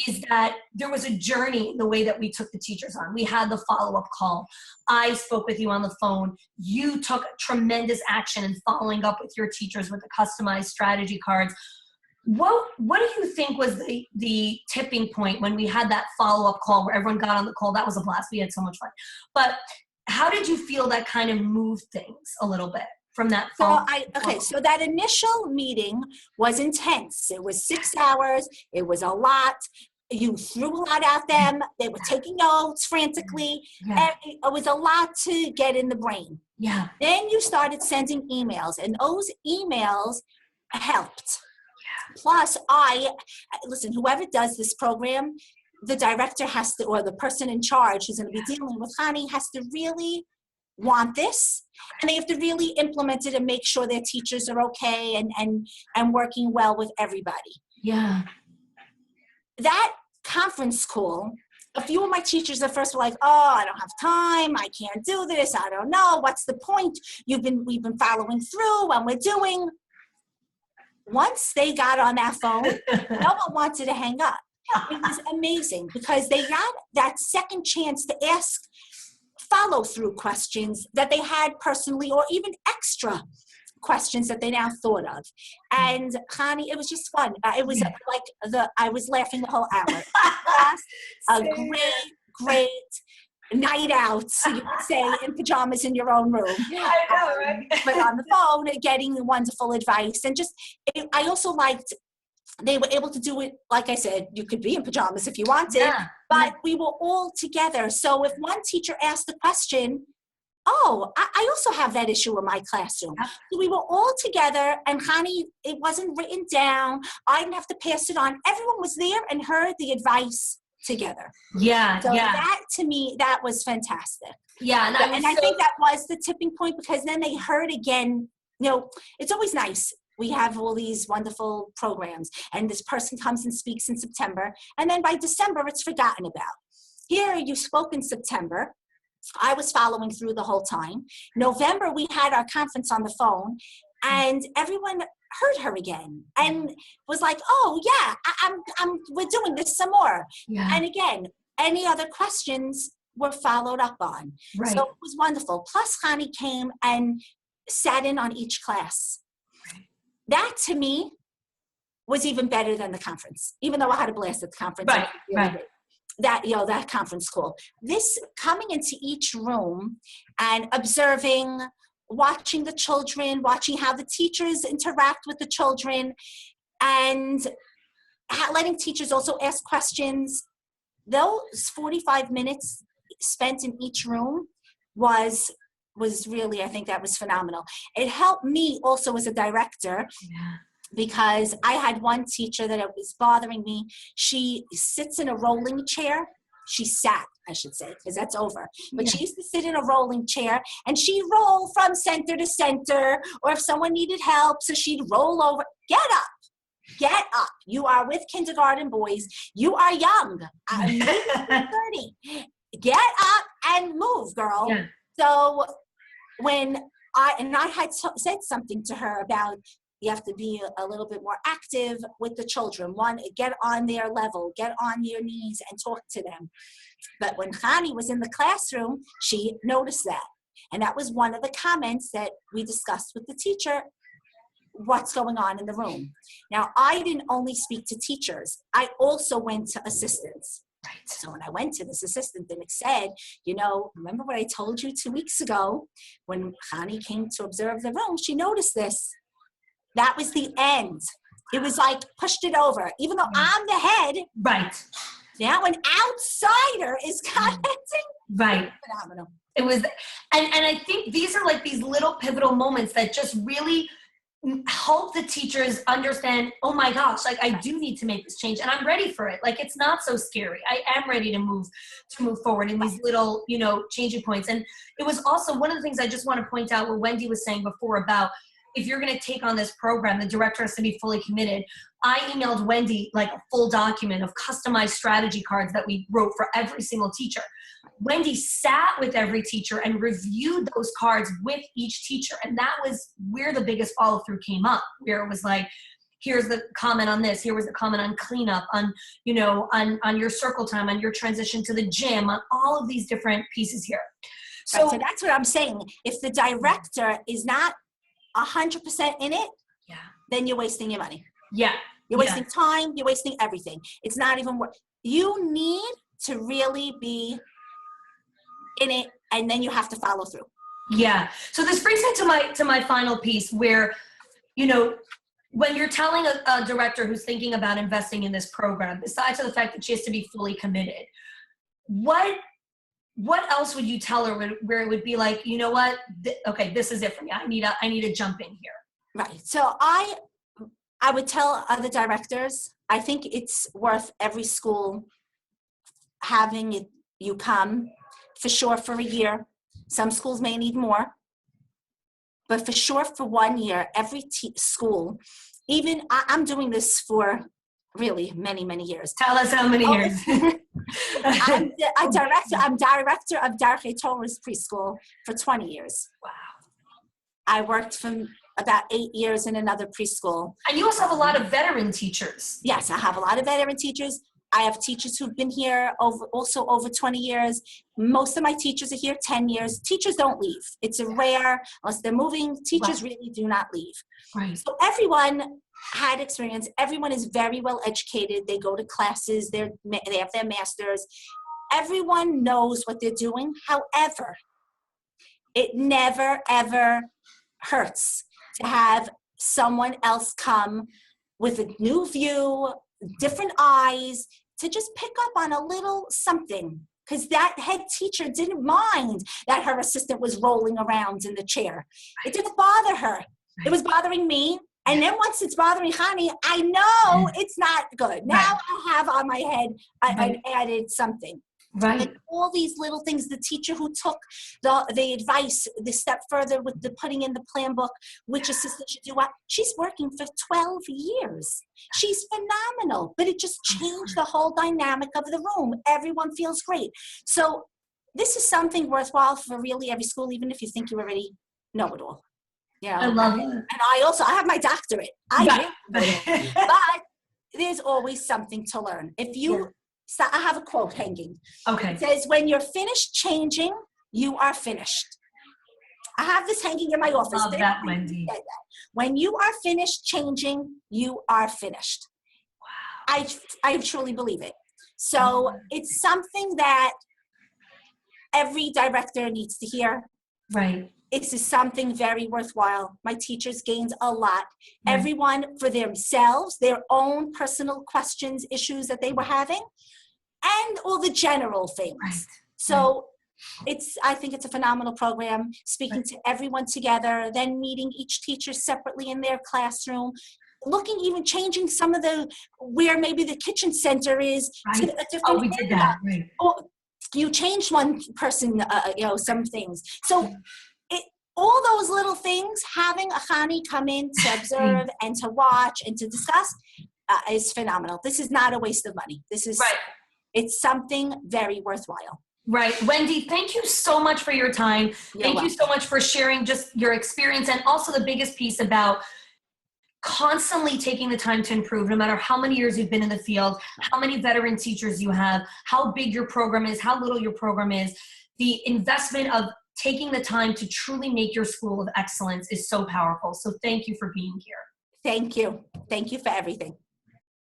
is that there was a journey in the way that we took the teachers on. We had the follow-up call. I spoke with you on the phone. You took tremendous action in following up with your teachers with the customized strategy cards. What do you think was the tipping point when we had that follow-up call where everyone got on the call? That was a blast. We had so much fun. But how did you feel that kind of moved things a little bit from that follow-up? So that initial meeting was intense. It was 6 hours. It was a lot. You threw a lot at them. They were taking notes frantically. Yeah. It was a lot to get in the brain. Yeah. Then you started sending emails, and those emails helped. Plus, listen, whoever does this program, the director has to, or the person in charge who's going to be dealing with Hani has to really want this, and they have to really implement it and make sure their teachers are okay and working well with everybody. Yeah. That conference call, a few of my teachers at first were like, oh, I don't have time. I can't do this. I don't know. What's the point? We've been following through and we're doing. Once they got on that phone, no one wanted to hang up. It was amazing because they got that second chance to ask follow-through questions that they had personally, or even extra questions that they now thought of. And Hani, it was just fun. It was I was laughing the whole hour. A great night out, you could say, in pajamas in your own room. I know, right? But on the phone, getting wonderful advice. And I also liked, they were able to do it, like I said, you could be in pajamas if you wanted, but we were all together. So if one teacher asked a question, I also have that issue in my classroom. So we were all together, and Hani, it wasn't written down. I didn't have to pass it on. Everyone was there and heard the advice together. Yeah. So that, to me, that was fantastic. Yeah. And I think that was the tipping point, because then they heard again, it's always nice. We have all these wonderful programs, and this person comes and speaks in September, and then by December, it's forgotten about. Here, you spoke in September. I was following through the whole time. November, we had our conference on the phone, and everyone heard her again and was like, oh yeah, we're doing this some more. Yeah. And again, any other questions were followed up on. Right. So it was wonderful. Plus, Hani came and sat in on each class. Right. That, to me, was even better than the conference, even though I had a blast at the conference. Right. That conference call. This coming into each room and observing, watching the children, watching how the teachers interact with the children, and letting teachers also ask questions. Those 45 minutes spent in each room was really, I think that was phenomenal. It helped me also as a director. Yeah. Because I had one teacher that it was bothering me. She sits in a rolling chair. She sat, I should say, because that's over. But she used to sit in a rolling chair, and she'd roll from center to center, or if someone needed help, so she'd roll over. Get up. You are with kindergarten boys. You are young. I'm 30. Get up and move, girl. Yeah. So when I had said something to her about, you have to be a little bit more active with the children. One, get on their level, get on your knees and talk to them. But when Hani was in the classroom, she noticed that. And that was one of the comments that we discussed with the teacher, what's going on in the room. Now, I didn't only speak to teachers. I also went to assistants. Right. So when I went to this assistant and it said, remember what I told you 2 weeks ago when Hani came to observe the room, she noticed this. That was the end. It was like pushed it over. Even though I'm the head. Right. Now an outsider is commenting. Right. Phenomenal. It was, and I think these are like these little pivotal moments that just really help the teachers understand, oh my gosh, like I do need to make this change and I'm ready for it. Like it's not so scary. I am ready to move forward in these little, changing points. And it was also one of the things I just want to point out what Wendy was saying before about, if you're going to take on this program, the director has to be fully committed. I emailed Wendy like a full document of customized strategy cards that we wrote for every single teacher. Wendy sat with every teacher and reviewed those cards with each teacher. And that was where the biggest follow through came up, where it was like, here's the comment on this, here was the comment on cleanup, on, you know, on your circle time, on your transition to the gym, on all of these different pieces here. So, right, so that's what I'm saying. If the director is not 100% in it, then you're wasting your money. Yeah. You're wasting time, you're wasting everything. It's not even worth. You need to really be in it, and then you have to follow through. Yeah. So this brings me to my final piece where, you know, when you're telling a director who's thinking about investing in this program, besides the fact that she has to be fully committed, what else would you tell her where it would be like, you know what, okay, this is it for me. I need to jump in here. Right. So I would tell other directors, I think it's worth every school having you come for sure for a year. Some schools may need more, but for sure for 1 year, every school, even I'm doing this for really many, many years. Tell us how many years. I'm director of Darkei Torah's preschool for 20 years. Wow. I worked from about 8 years in another preschool. And you also have a lot of veteran teachers. Yes, I have a lot of veteran teachers. I have teachers who've been here over 20 years. Most of my teachers are here 10 years. Teachers don't leave. It's a rare, unless they're moving, teachers really do not leave. Right. So everyone had experience. Everyone is very well educated. They go to classes. They have their masters. Everyone knows what they're doing. However, it never, ever hurts to have someone else come with a new view, different eyes, to just pick up on a little something. Because that head teacher didn't mind that her assistant was rolling around in the chair. It didn't bother her. It was bothering me. And then once it's bothering Hani, I know it's not good. Now I have on my head, I added something. Right. And all these little things, the teacher who took the advice the step further with the putting in the plan book, which assistant should do what, she's working for 12 years. She's phenomenal, but it just changed the whole dynamic of the room. Everyone feels great. So this is something worthwhile for really every school, even if you think you already know it all. You know? I love it. And I have my doctorate. But there's always something to learn. If you So I have a quote hanging. Okay. It says, when you're finished changing, you are finished. I have this hanging in my office. Love that, Wendy. When you are finished changing, you are finished. Wow. I truly believe it. So it's something that every director needs to hear. Right. This is something very worthwhile. My teachers gained a lot. Right. Everyone for themselves, their own personal questions, issues that they were having, and all the general things. Right. So I think it's a phenomenal program, speaking to everyone together, then meeting each teacher separately in their classroom, even changing some of where maybe the kitchen center is to a different we did that. Right. Or you changed one person, some things. So all those little things, having a Hani come in to observe and to watch and to discuss is phenomenal. This is not a waste of money. It's something very worthwhile. Right. Wendy, thank you so much for your time. Thank you so much for sharing just your experience, and also the biggest piece about constantly taking the time to improve, no matter how many years you've been in the field, how many veteran teachers you have, how big your program is, how little your program is. The investment of taking the time to truly make your school of excellence is so powerful. So thank you for being here. Thank you. Thank you for everything.